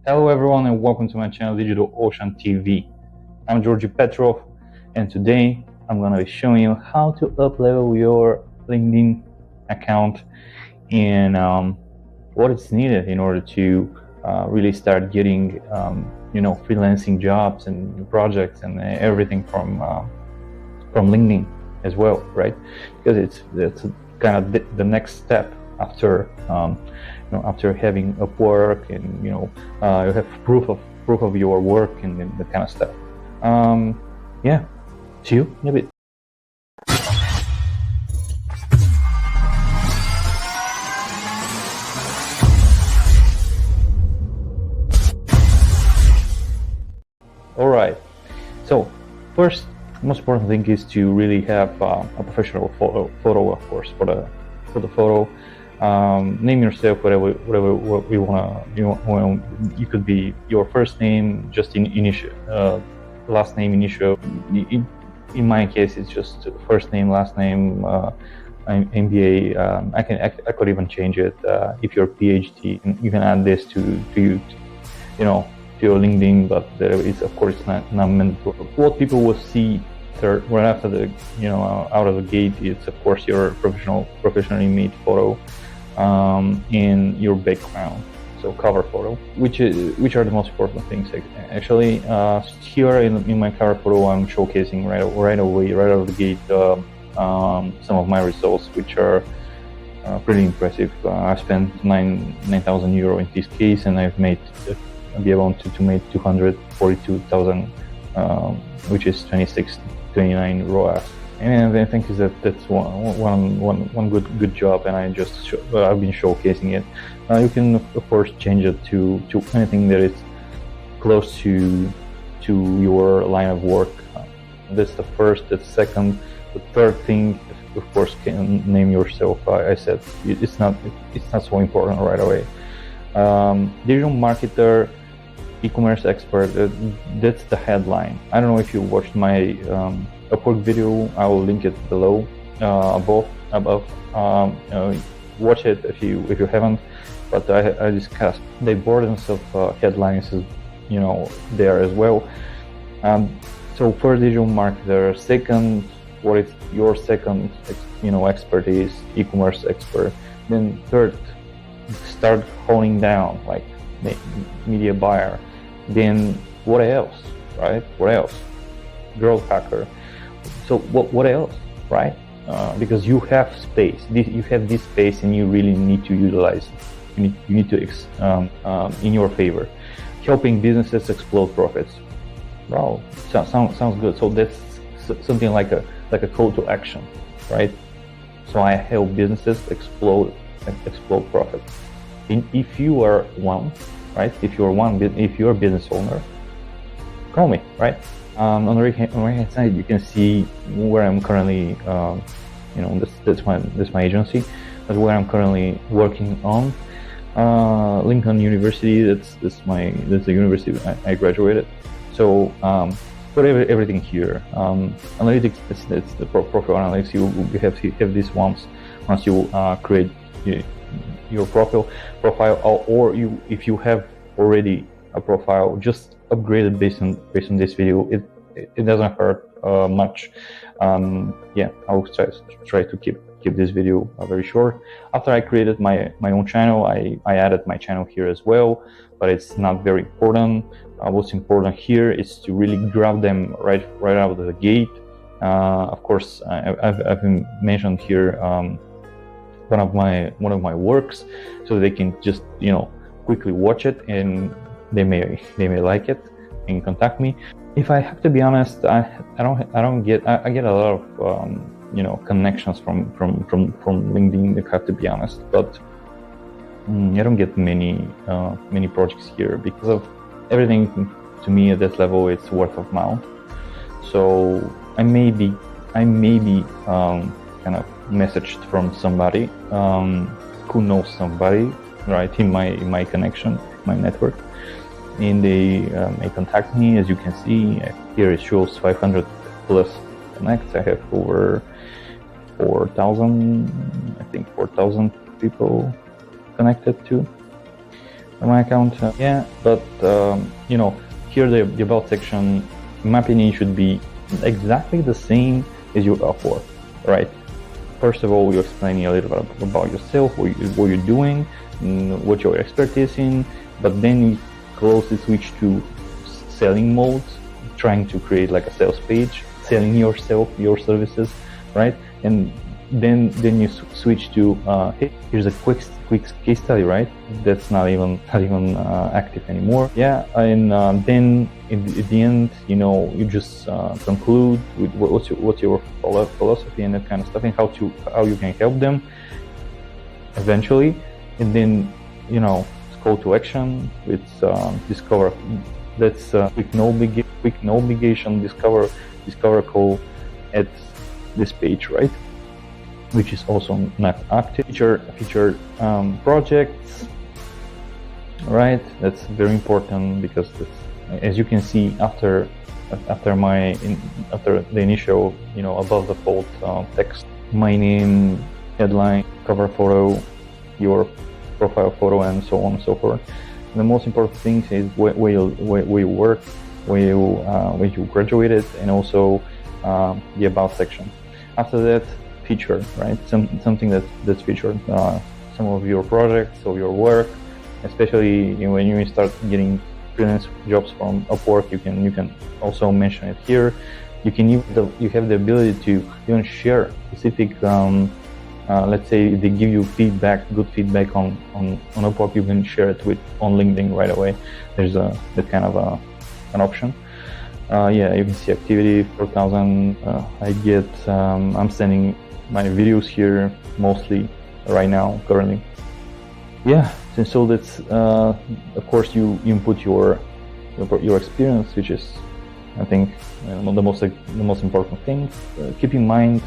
Hello everyone and welcome to my channel Digital Ocean TV. I'm Georgi Petrov and today I'm going to be showing you how to up-level your LinkedIn account and what is needed in order to really start getting freelancing jobs and projects and everything from LinkedIn as well, right? Because it's kind of the next step after after having Upwork and you have proof of your work and that kind of stuff. Yeah, see you in a bit. All right. So first, most important thing is to really have a professional photo, of course, for the photo. Name yourself whatever you wanna. You could be your first name, just initial, last name initial. In my case, it's just first name, last name, MBA. I could even change it if you're PhD. You can add this to your LinkedIn, but there is, of course, not mandatory. What people will see right after the out of the gate, it's of course your professionally made photo in your background, so cover photo, which are the most important things actually. Here in my cover photo, I'm showcasing right away, right out of the gate, some of my results, which are pretty impressive. I spent 9,000 euro in this case, and I've made be able to make 242,000, which is 29 ROAS. And I think that's one good job, and I've been showcasing it. You can of course change it to anything that is close to your line of work. That's the first. The second, the third thing, of course, can name yourself. I said it's not so important right away. Digital marketer, e-commerce expert, that's the headline. I don't know if you watched my Upwork video. I will link it below, above. Watch it if you haven't. But I discussed the importance of headlines, there as well. So first, digital marketer. Second, what is your second expertise? E-commerce expert. Then third, start honing down, like media buyer. Then what else, right? What else? Growth hacker. So what else, right? Because you have space. You have this space, and you really need to utilize it. You need to in your favor. Helping businesses explode profits. Wow, sounds good. So that's something like a call to action, right? So I help businesses explode profits. And if you are one, right? If you're a business owner, call me, right? On the right hand side, you can see where I'm currently. That's my agency. That's where I'm currently working on. Lincoln University. That's the university I graduated. So put everything here. Analytics. That's the profile analytics. You have these once you create your profile, or if you have already a profile, just upgrade it based on this video. It doesn't hurt much. Yeah, I will try to keep this video very short. After I created my own channel, I added my channel here as well, but it's not very important. What's important here is to really grab them right out of the gate. Of course, I've mentioned here one of my works, so they can just quickly watch it, and they may like it and contact me. If I have to be honest, I get a lot of connections from LinkedIn, if I have to be honest, but I don't get many projects here because of everything. To me, at that level, it's word of mouth. So I may be kind of messaged from somebody who knows somebody, right, in my connection, my network, and they may contact me. As you can see here, it shows 500 plus connects. I have over 4,000, I think 4,000 people connected to. my account. Yeah, but you know, here the about section, in my opinion, should be exactly the same as your Upwork, right? First of all, you're explaining a little bit about yourself, what you're doing, what your expertise in, but then you closely switch to selling mode, trying to create like a sales page, selling yourself, your services, right? And then you switch to hey, here's a quick case study, right? That's not even active anymore. Yeah, and then at the end, you know, you just conclude with what's your philosophy and that kind of stuff, and how you can help them eventually. And then, you know, call to action with discover. That's quick no obligation discover call at this page, right? Which is also not active. Featured projects, right? That's very important because as you can see after the initial, you know, above the fold text, my name, headline, cover photo, your profile photo, and so on and so forth. And the most important thing is where you work, where you graduated, and also the about section. After that, featured, right? Something that's featured, some of your projects or your work, especially, you know, when you start getting freelance jobs from Upwork, you can also mention it here. You have the ability to even share specific, let's say they give you good feedback on Upwork, you can share it on LinkedIn right away. There's that kind of an option. Yeah, you can see activity 4,000. I get I'm sending my videos here mostly right now currently. Yeah, so that's of course you input your experience, which is, I think, the most important thing. Keep in mind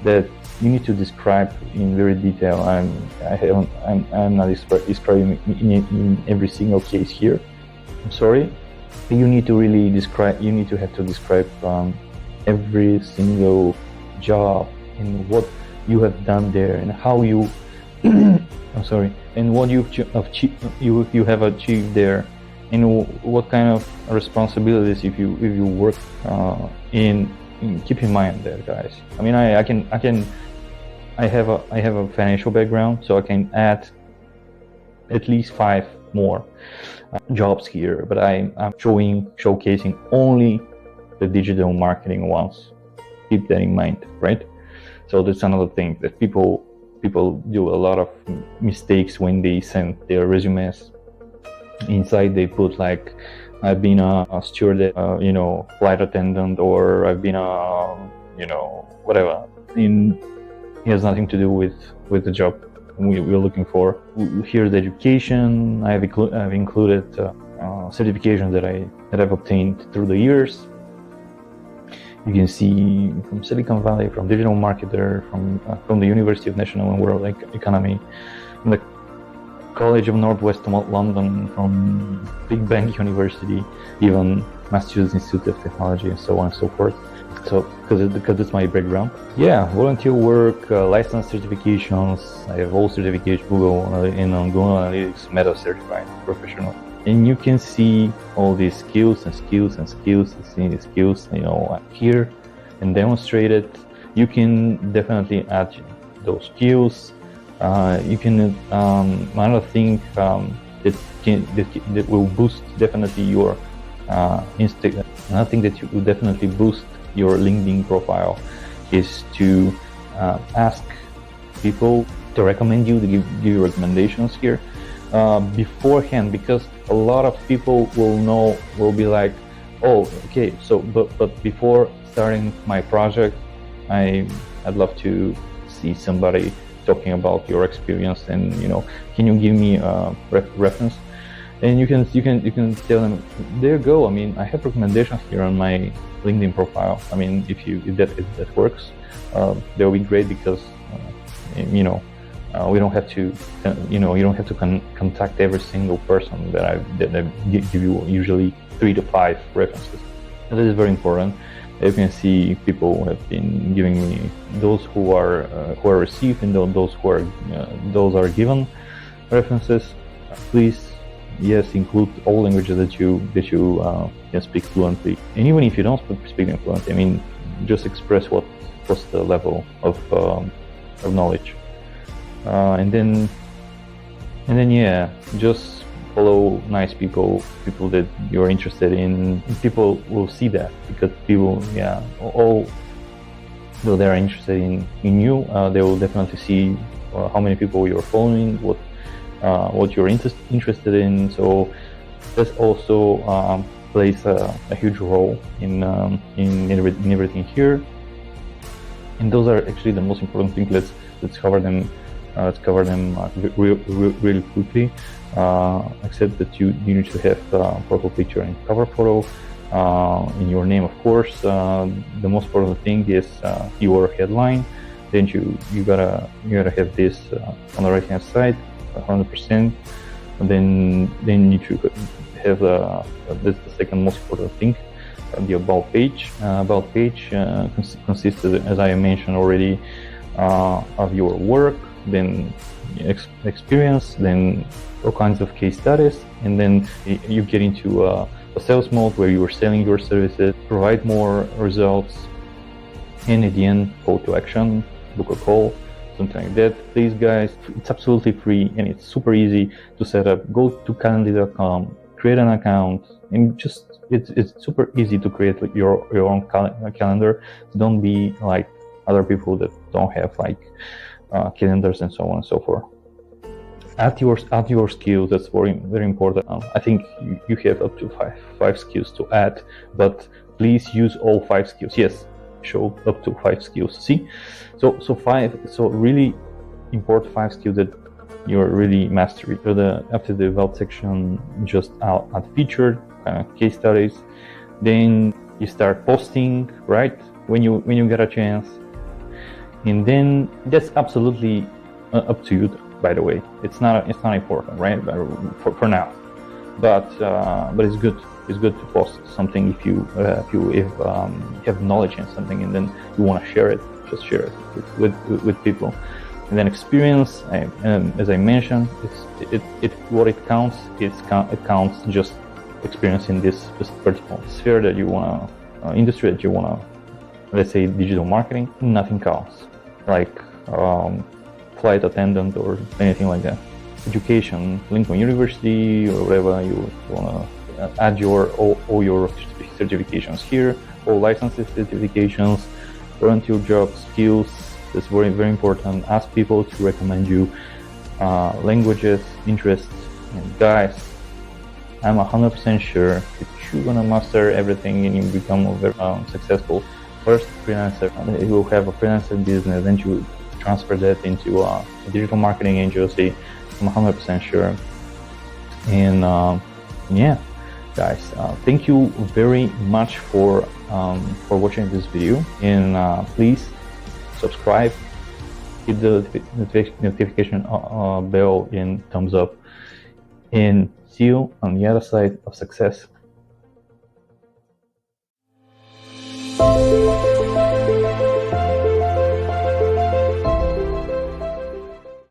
that you need to describe in very detail. I'm not describing in every single case here. I'm sorry. You need to really describe. You need to have to describe every single job and what you have done there and how you. I'm sorry, and what you have achieved there, and what kind of responsibilities if you work in. Keep in mind that, guys. I mean, I have a financial background, so I can add at least 5 more jobs here, but I'm showcasing only the digital marketing ones. Keep that in mind, right? So that's another thing that people do a lot of mistakes when they send their resumes. Inside they put like, I've been a steward, you know, flight attendant, or I've been a, you know, whatever. It has nothing to do with the job we're looking for. Here's the education. I've included certifications that I've obtained through the years. You can see from Silicon Valley, from digital marketer, from the University of National and World Economy, from the College of Northwest London, from Big Bang University, even Massachusetts Institute of Technology, and so on and so forth. So, because it's my background. Yeah, volunteer work, license certifications. I have all certifications, Google Analytics, Meta certified professional. And you can see all these skills, you know, here and demonstrated. You can definitely add those skills. You can another thing that will boost definitely your another thing that will definitely boost your LinkedIn profile is to ask people to recommend you, to give you recommendations here beforehand, because a lot of people will be like, oh, okay, so but before starting my project, I'd love to see somebody talking about your experience, and, you know, can you give me a reference? And you can tell them, there you go. I mean, I have recommendations here on my LinkedIn profile. I mean, if that works, that will be great, because you know, we don't have to, you know, you don't have to contact every single person that I give you usually 3 to 5 references. And that is very important. You can see people have been giving me those who are received, and those are given references. Please yes, include all languages that you can speak fluently. And even if you don't speak them fluently, I mean, just express what's the level of knowledge, and then yeah, just follow nice people that you're interested in. People will see that, because people, yeah, all though they're interested in you, they will definitely see how many people you're following, what you're interested in. So this also plays a huge role in everything here. And those are actually the most important things. Let's cover them. Really quickly. Except that you need to have profile picture and cover photo, in your name, of course. The most important thing is your headline. Then you gotta have this on the right hand side, 100%. And then you should have this the second most important thing, the about page. About page consists, as I mentioned already, of your work, then experience, then all kinds of case studies, and then you get into a sales mode where you are selling your services, provide more results, and at the end, call to action, book a call, something like that. Please, guys, it's absolutely free and it's super easy to set up. Go to calendly.com, create an account, and just it's super easy to create your own calendar. Don't be like other people that don't have like calendars and so on and so forth. Add your skills. That's very important. I think you have up to five skills to add, but please use all 5 skills. Yes, show up to 5 skills. See, so really important 5 skills that you're really mastering. So after the about section, just add featured case studies. Then you start posting, right, when you get a chance. And then that's absolutely up to you. By the way, it's not important, right? For now, but it's good. It's good to post something if you have knowledge in something and then you want to share it. Just share it with people. And then experience, as I mentioned, it counts. It counts just experience in this particular sphere that you want to, industry that you want to, let's say digital marketing. Nothing counts, like flight attendant or anything like that. Education, Lincoln University or whatever, you want to add all your certifications here, all licenses, certifications, volunteer job skills. That's very, very important. Ask people to recommend you languages, interests, and guys, I'm 100% sure that you're gonna master everything and you become a very successful first freelancer. You will have a freelancer business, and you transfer that into a digital marketing agency. I'm 100% sure. And yeah, guys, thank you very much for watching this video. And please subscribe, hit the notification bell, and thumbs up. And see you on the other side of success.